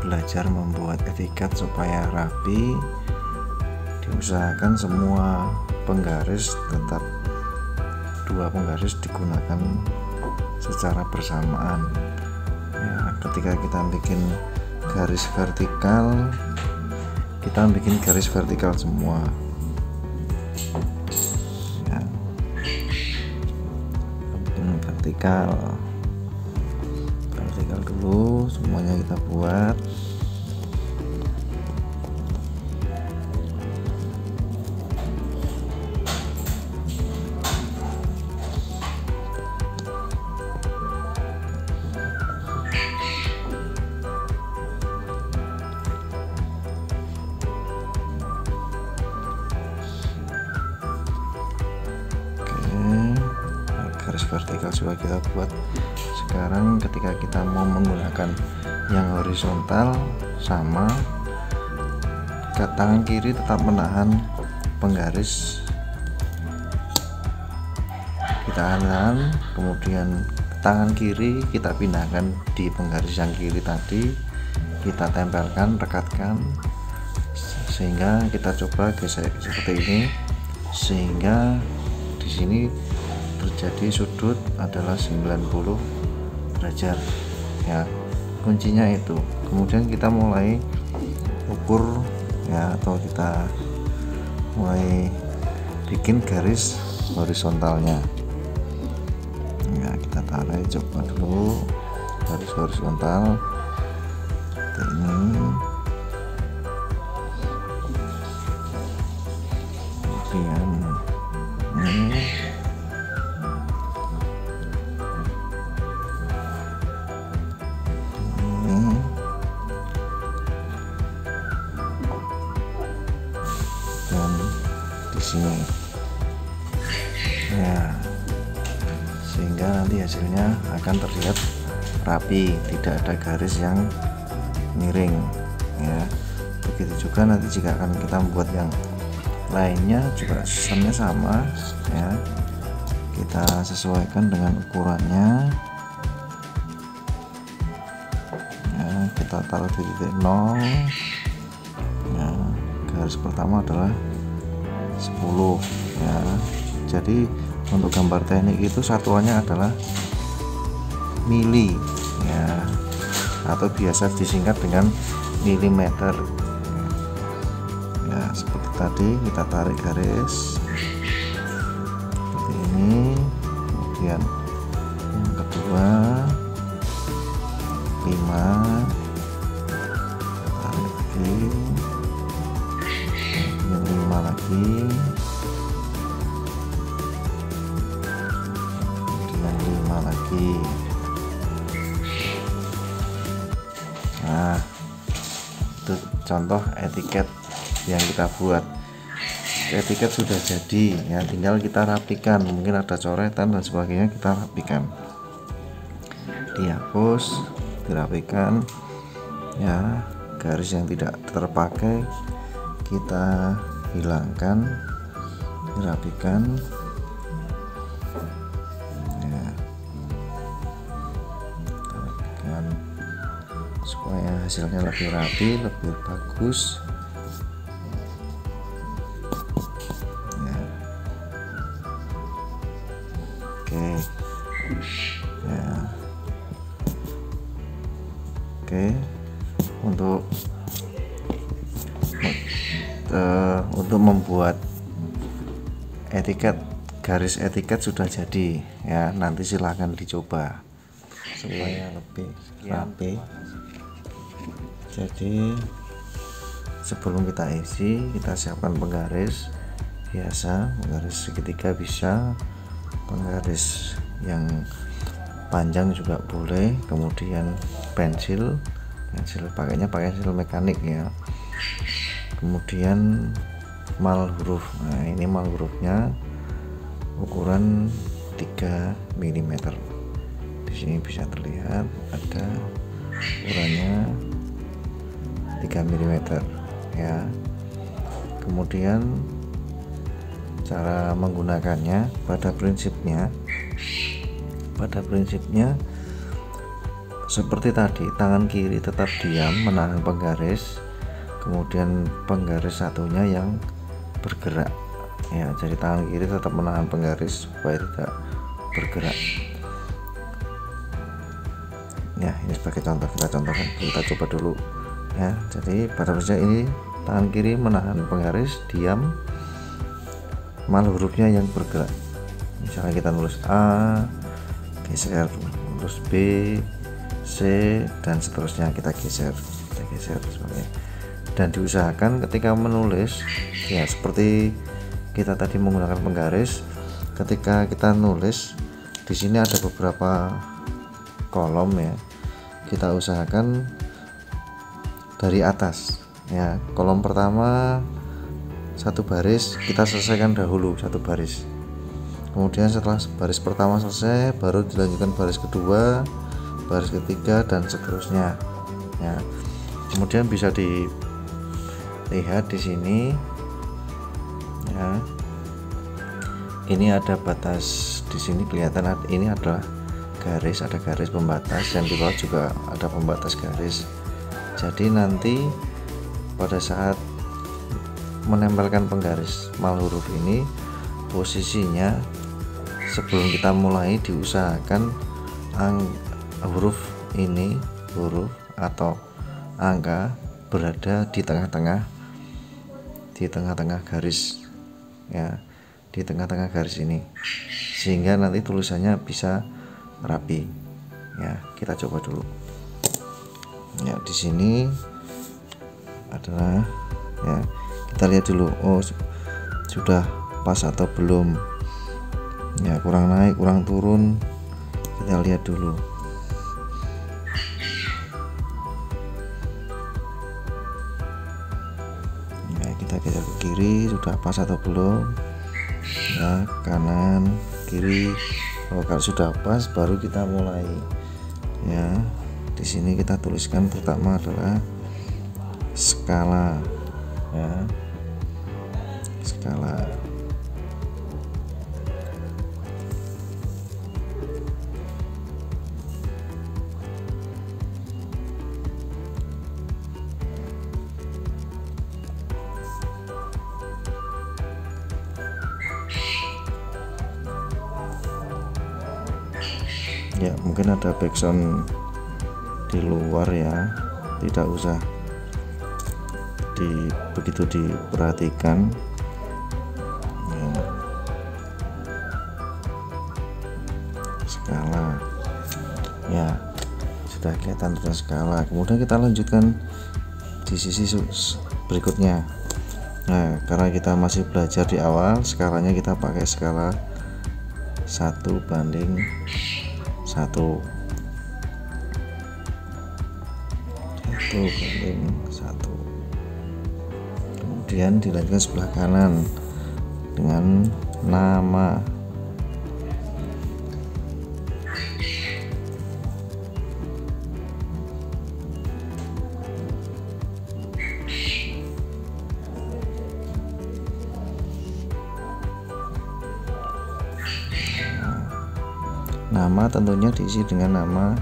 belajar membuat etiket supaya rapi, diusahakan semua penggaris tetap 2 penggaris digunakan secara bersamaan ya. Ketika kita bikin garis vertikal, kita bikin garis vertikal semua ya. Bikin vertikal dulu, semuanya kita buat. Garis vertikal sudah kita buat. Sekarang ketika kita mau menggunakan yang horizontal, sama tangan kiri tetap menahan penggaris, kita tahan, kemudian tangan kiri kita pindahkan di penggaris yang kiri tadi, kita tempelkan, rekatkan, sehingga kita coba gesek seperti ini, sehingga di sini terjadi sudut adalah 90 derajat ya. Kuncinya itu. Kemudian kita mulai ukur ya, atau kita mulai bikin garis horizontalnya ya. Kita tarik, coba dulu garis horizontal seperti ini. Kemudian ini dan di sini ya, sehingga nanti hasilnya akan terlihat rapi, tidak ada garis yang miring ya. Begitu juga nanti jika akan kita membuat yang lainnya juga sistemnya sama ya. Kita sesuaikan dengan ukurannya ya. Kita taruh di titik 0 ya. Garis pertama adalah 10 ya. Jadi untuk gambar teknik itu satuannya adalah mili ya, atau biasa disingkat dengan milimeter ya. Seperti tadi kita tarik garis seperti ini, kemudian yang kedua 5, tarik lagi, yang 5 lagi, kemudian 5 lagi. Nah, itu contoh etiket yang kita buat. Etiket sudah jadi ya, tinggal kita rapikan, mungkin ada coretan dan sebagainya, kita rapikan, dihapus, dirapikan ya. Garis yang tidak terpakai kita hilangkan, dirapikan ya, rapikan supaya hasilnya lebih rapi, lebih bagus ya. Oke ya. Oke, untuk membuat etiket, garis etiket sudah jadi ya. Nanti silahkan dicoba supaya lebih rapi. Jadi sebelum kita isi, kita siapkan penggaris biasa, penggaris segitiga bisa, penggaris yang panjang juga boleh, kemudian pensil pakainya pensil mekanik ya. Kemudian mal huruf. Nah, ini mal hurufnya ukuran 3 mm. Di sini bisa terlihat ada ukurannya 3 mm ya. Kemudian cara menggunakannya, pada prinsipnya seperti tadi, tangan kiri tetap diam menahan penggaris, kemudian penggaris satunya yang bergerak ya. Jadi tangan kiri tetap menahan penggaris supaya tidak bergerak ya. Ini sebagai contoh, kita contohkan, kita coba dulu ya. Jadi pada posisi ini tangan kiri menahan penggaris, diam, malah hurufnya yang bergerak. Misalnya kita nulis A, geser, terus B, C, dan seterusnya kita geser seperti. Dan diusahakan ketika menulis ya seperti kita tadi menggunakan penggaris, ketika kita nulis di sini ada beberapa kolom ya, kita usahakan dari atas ya. Kolom pertama satu baris kita selesaikan dahulu, satu baris, kemudian setelah baris pertama selesai baru dilanjutkan baris kedua, baris ketiga, dan seterusnya ya. Kemudian bisa dilihat di sini ya, ini ada batas di sini, kelihatan ini adalah garis, ada garis pembatas, dan di bawah juga ada pembatas garis. Jadi nanti pada saat menempelkan penggaris mal huruf ini, posisinya sebelum kita mulai diusahakan huruf ini, huruf atau angka berada di tengah-tengah garis ya, di tengah-tengah garis ini, sehingga nanti tulisannya bisa rapi ya. Kita coba dulu ya. Di sini adalah ya, kita lihat dulu, oh sudah pas atau belum ya, kurang naik kurang turun, kita lihat dulu ya. Kita geser ke kiri, sudah pas atau belum ya, kanan kiri. Oh, kalau sudah pas baru kita mulai ya. Di sini kita tuliskan pertama adalah skala ya, skala. Ya, mungkin ada background di luar ya, tidak usah begitu diperhatikan ya. Skala ya, sudah kelihatan sudah skala. Kemudian kita lanjutkan di sisi berikutnya. Nah, karena kita masih belajar di awal, skalanya kita pakai skala 1:1, kemudian dilanjutkan sebelah kanan dengan nama. Nama tentunya diisi dengan nama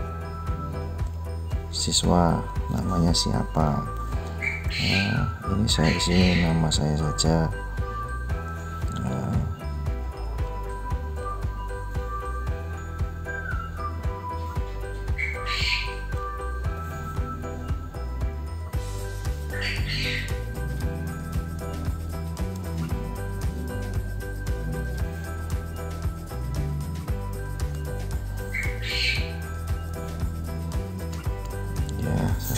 siswa, namanya siapa ya. Ini saya isi nama saya saja ya.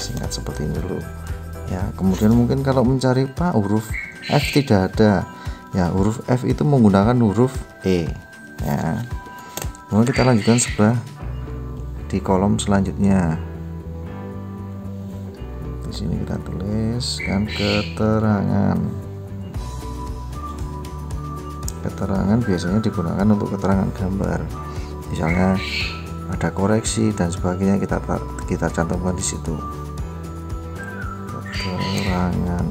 Singkat seperti ini dulu ya. Kemudian mungkin kalau mencari Pak huruf F tidak ada ya, huruf F itu menggunakan huruf E ya. Kemudian kita lanjutkan sebelah di kolom selanjutnya. Di sini kita tuliskan keterangan. Keterangan biasanya digunakan untuk keterangan gambar, misalnya ada koreksi dan sebagainya, kita cantumkan di situ. Keterangan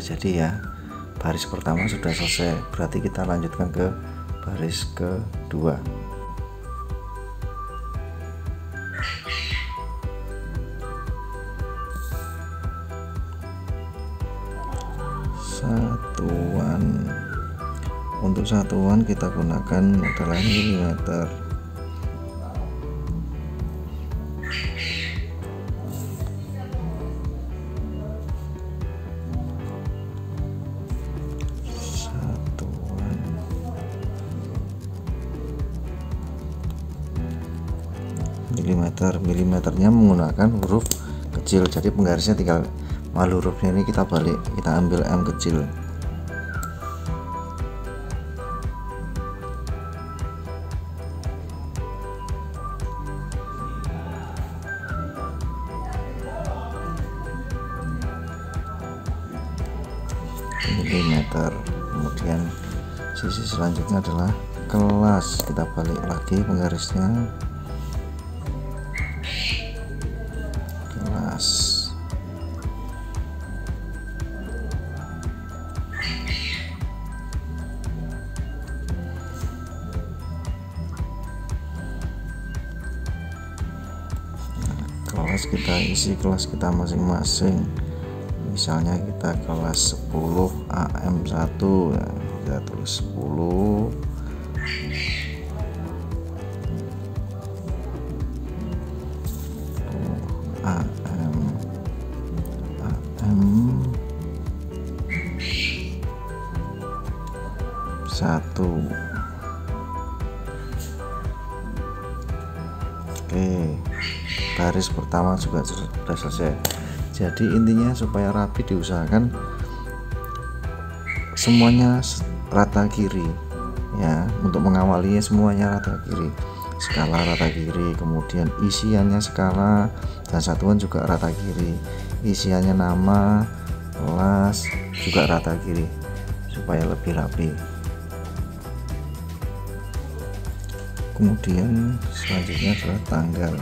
jadi ya. Baris pertama sudah selesai, berarti kita lanjutkan ke baris kedua. Satuan, untuk satuan kita gunakan adalah milimeter. Milimeternya menggunakan huruf kecil, jadi penggarisnya tinggal malu hurufnya ini kita balik, kita ambil M kecil. Milimeter. Kemudian sisi selanjutnya adalah kelas, kita balik lagi penggarisnya, kelas. Kelas kita isi kelas kita masing-masing, misalnya kita kelas 10 AM1 ya, kita tulis 10 AM 1. Oke, baris pertama juga sudah selesai. Jadi intinya supaya rapi diusahakan semuanya rata kiri ya, untuk mengawalinya semuanya rata kiri, skala rata kiri, kemudian isiannya skala dan satuan juga rata kiri, isiannya nama, kelas juga rata kiri supaya lebih rapi. Kemudian selanjutnya adalah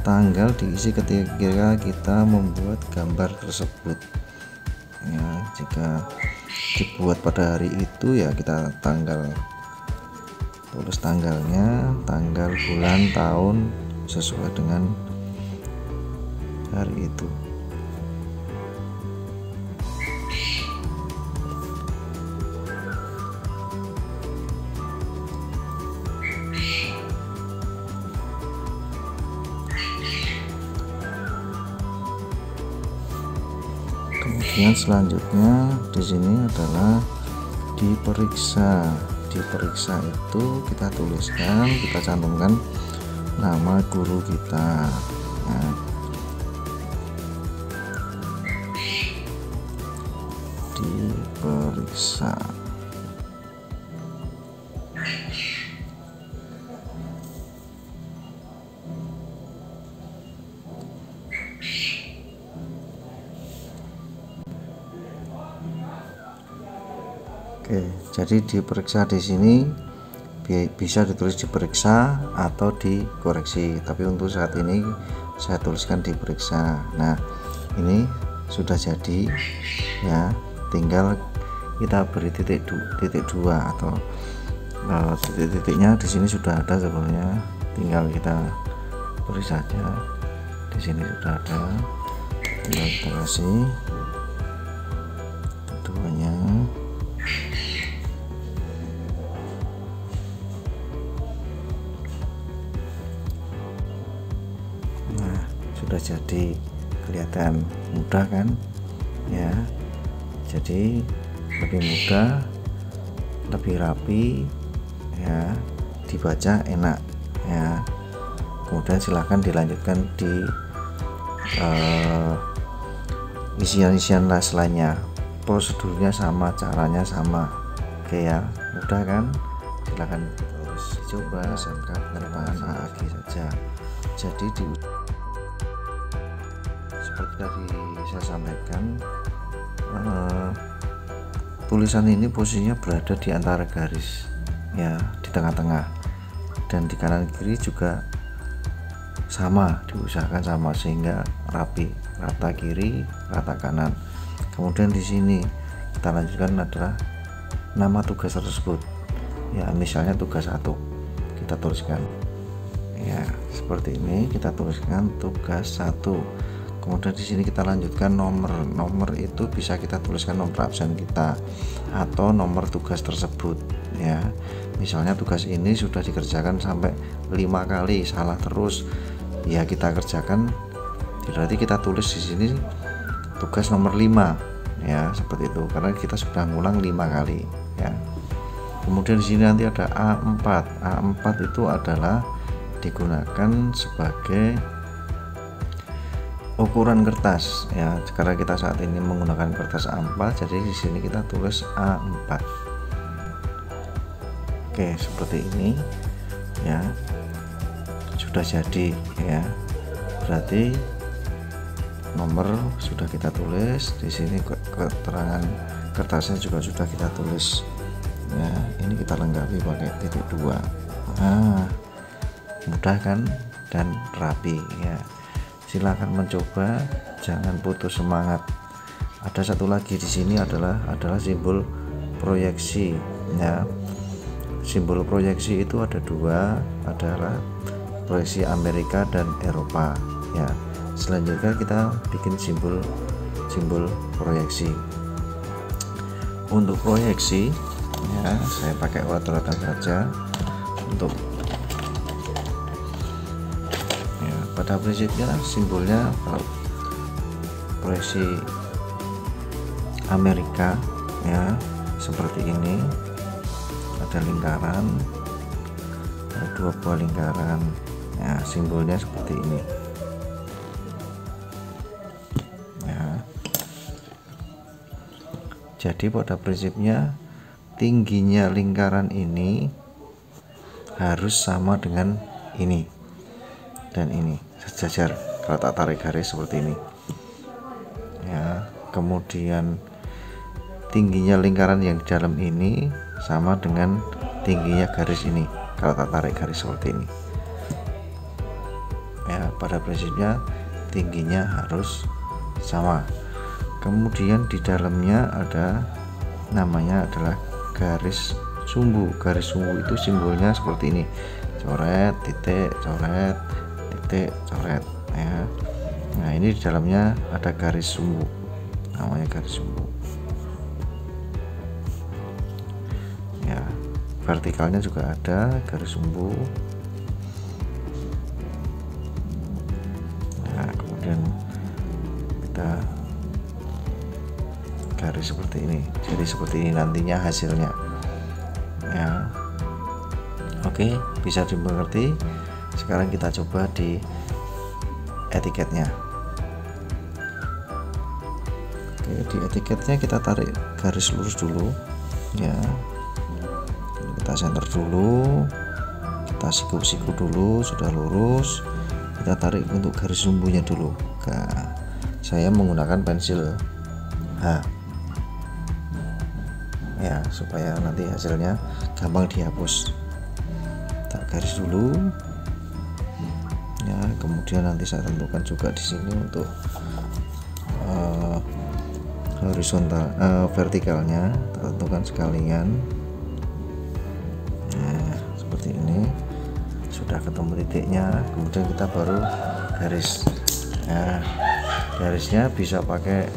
tanggal diisi ketika kita membuat gambar tersebut ya. Jika dibuat pada hari itu ya kita tulis tanggalnya, tanggal, bulan, tahun sesuai dengan hari itu. Kemudian selanjutnya di sini adalah diperiksa. Diperiksa itu kita tuliskan, kita cantumkan nama guru kita. Nah, diperiksa. Oke, jadi diperiksa di sini bisa ditulis diperiksa atau dikoreksi, tapi untuk saat ini saya tuliskan diperiksa. Nah, ini sudah jadi ya, tinggal kita beri titik dua atau titik-titiknya di sini sudah ada sebenarnya, tinggal kita beri saja. Di sini sudah ada, tinggal kita kasih keduanya. Sudah jadi, kelihatan mudah kan ya, jadi lebih mudah, lebih rapi ya, dibaca enak ya. Kemudian silahkan dilanjutkan di isian-isian lainnya, prosedurnya sama, caranya sama. Oke ya, mudah kan, silahkan terus dicoba sampai penerimaan AAG saja. Jadi seperti tadi saya sampaikan, tulisan ini posisinya berada di antara garis ya, di tengah-tengah, dan di kanan kiri juga sama, diusahakan sama sehingga rapi, rata kiri, rata kanan. Kemudian di sini kita lanjutkan adalah nama tugas tersebut, ya misalnya tugas 1 kita tuliskan, ya seperti ini kita tuliskan tugas 1. Kemudian di sini kita lanjutkan nomor itu bisa kita tuliskan nomor absen kita atau nomor tugas tersebut, ya misalnya tugas ini sudah dikerjakan sampai 5 kali, salah terus ya kita kerjakan, berarti kita tulis di sini tugas nomor 5, ya seperti itu karena kita sudah ngulang 5 kali, ya. Kemudian di sini nanti ada A4. A4 itu adalah digunakan sebagai ukuran kertas, ya karena kita saat ini menggunakan kertas A4, jadi di sini kita tulis A4. Oke, seperti ini ya, sudah jadi, ya berarti nomor sudah kita tulis di sini, keterangan kertasnya juga sudah kita tulis, ya ini kita lengkapi pakai titik 2. Mudah kan dan rapi, ya silakan mencoba, jangan putus semangat. Ada satu lagi di sini adalah simbol proyeksi, ya simbol proyeksi itu ada 2, adalah proyeksi Amerika dan Eropa, ya. Selanjutnya kita bikin simbol proyeksi. Untuk proyeksi, ya saya pakai urat-uratan saja untuk, ya pada prinsipnya simbolnya proyeksi Amerika, ya seperti ini, ada lingkaran, ada 2 buah lingkaran, ya simbolnya seperti ini, ya. Jadi pada prinsipnya tingginya lingkaran ini harus sama dengan ini dan ini, sejajar kalau tak tarik garis seperti ini, ya. Kemudian tingginya lingkaran yang di dalam ini sama dengan tingginya garis ini kalau tak tarik garis seperti ini, ya pada prinsipnya tingginya harus sama. Kemudian di dalamnya ada namanya adalah garis sumbu. Garis sumbu itu simbolnya seperti ini, coret, titik, coret, titik, coret, ya. Nah ini di dalamnya ada garis sumbu, namanya garis sumbu, ya. Vertikalnya juga ada garis sumbu, nah kemudian kita garis seperti ini, jadi seperti ini nantinya hasilnya, ya. Oke, bisa dimengerti. Sekarang kita coba di etiketnya. Oke, di etiketnya kita tarik garis lurus dulu, ya. Kita center dulu, kita siku-siku dulu, sudah lurus, kita tarik untuk garis sumbunya dulu. Nah, saya menggunakan pensil H, ya supaya nanti hasilnya gampang dihapus. Tak garis dulu, ya. Kemudian nanti saya tentukan juga di sini untuk horizontal, vertikalnya tentukan sekalian. Nah seperti ini, sudah ketemu titiknya, kemudian kita baru garis. Nah garisnya bisa pakai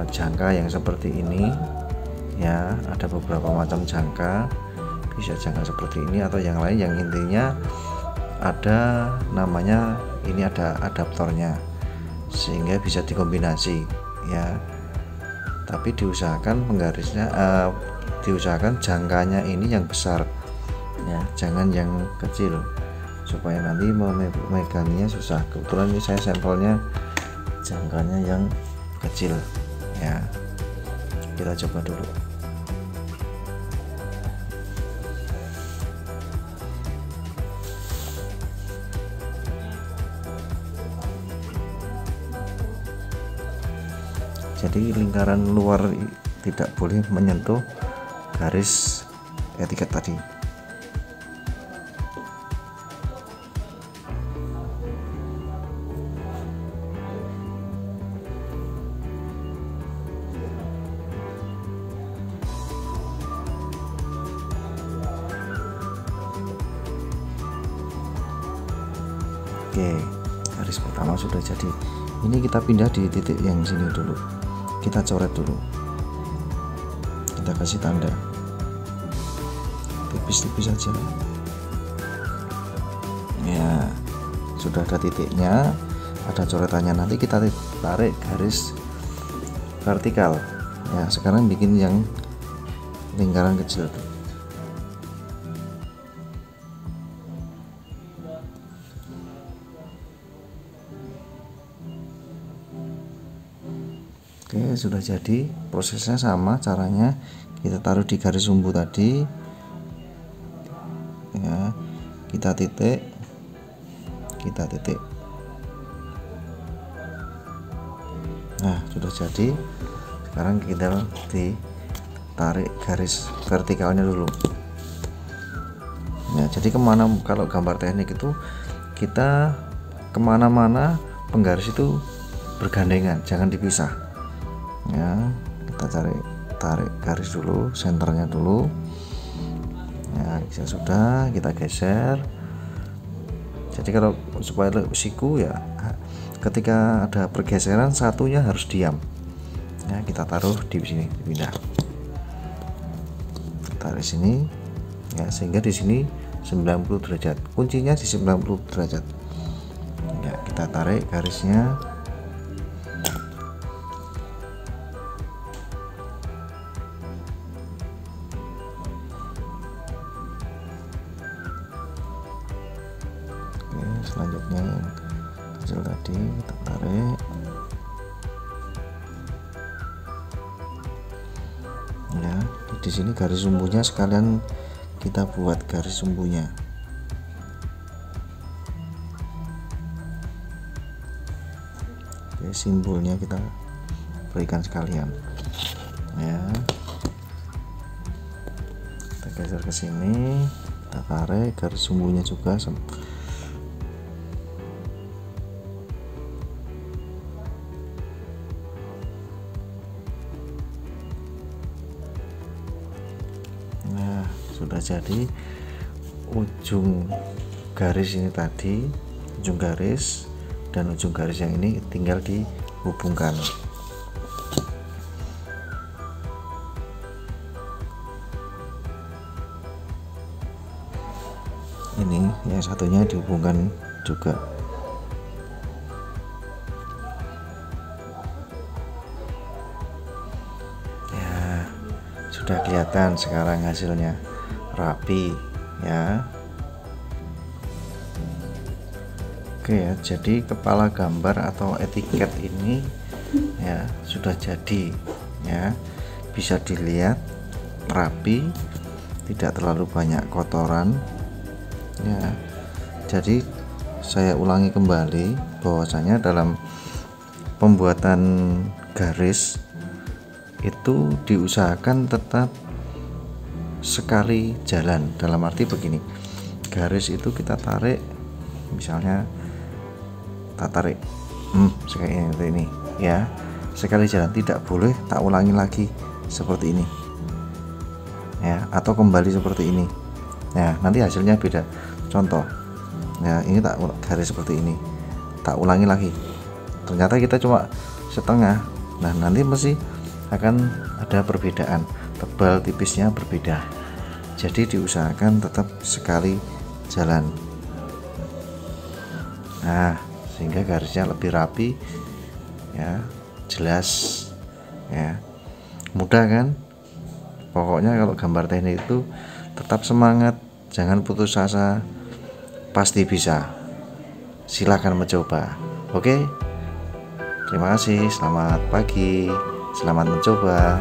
jangka yang seperti ini, ya ada beberapa macam jangka, bisa jangka seperti ini atau yang lain, yang intinya ada namanya, ini ada adaptornya sehingga bisa dikombinasi, ya. Tapi diusahakan penggarisnya, diusahakan jangkanya ini yang besar, ya jangan yang kecil supaya nanti memegangnya susah. Kebetulan ini saya sampelnya jangkanya yang kecil, ya kita coba dulu. Jadi lingkaran luar tidak boleh menyentuh garis etiket tadi. Oke, garis pertama sudah jadi. Ini kita pindah di titik yang sini dulu, kita coret dulu, kita kasih tanda tipis-tipis saja ya. Sudah ada titiknya, ada coretannya, nanti kita tarik garis vertikal ya. Sekarang bikin yang lingkaran kecil tuh. Oke, sudah jadi. Prosesnya sama caranya, kita taruh di garis sumbu tadi ya, kita titik. Nah, sudah jadi. Sekarang kita ditarik garis vertikalnya dulu ya. Jadi kemana, kalau gambar teknik itu kita kemana-mana penggaris itu bergandengan, jangan dipisah ya. Kita tarik garis dulu, senternya dulu ya. Sudah, kita geser. Jadi kalau supaya siku ya, ketika ada pergeseran satunya harus diam ya. Kita taruh di sini, pindah, tarik sini ya, sehingga di sini 90 derajat, kuncinya di 90 derajat ya. Kita tarik garisnya. Selanjutnya yang kecil tadi kita tarik ya. Di sini garis sumbunya sekalian kita buat garis sumbunya. Oke, simbolnya kita berikan sekalian ya. Kita geser ke sini, kita tarik garis sumbunya juga. Nah, sudah jadi. Ujung garis ini tadi, ujung garis dan ujung garis yang ini tinggal dihubungkan. Ini yang satunya dihubungkan juga. Ya, sudah kelihatan sekarang hasilnya rapi ya. Oke ya, jadi kepala gambar atau etiket ini ya sudah jadi ya. Bisa dilihat rapi, tidak terlalu banyak kotoran ya. Jadi saya ulangi kembali bahwasanya dalam pembuatan garis itu diusahakan tetap sekali jalan. Dalam arti begini, garis itu kita tarik, misalnya kita tarik seperti ini ya, sekali jalan, tidak boleh tak ulangi lagi seperti ini ya, atau kembali seperti ini ya, nanti hasilnya beda. Contoh ya, ini tak garis seperti ini, tak ulangi lagi, ternyata kita cuma setengah. Nah, nanti mesti akan ada perbedaan, tebal tipisnya berbeda. Jadi diusahakan tetap sekali jalan. Nah, sehingga garisnya lebih rapi ya, jelas ya, mudah kan. Pokoknya kalau gambar teknik itu tetap semangat, jangan putus asa, pasti bisa. Silakan mencoba. Oke, terima kasih, selamat pagi, selamat mencoba.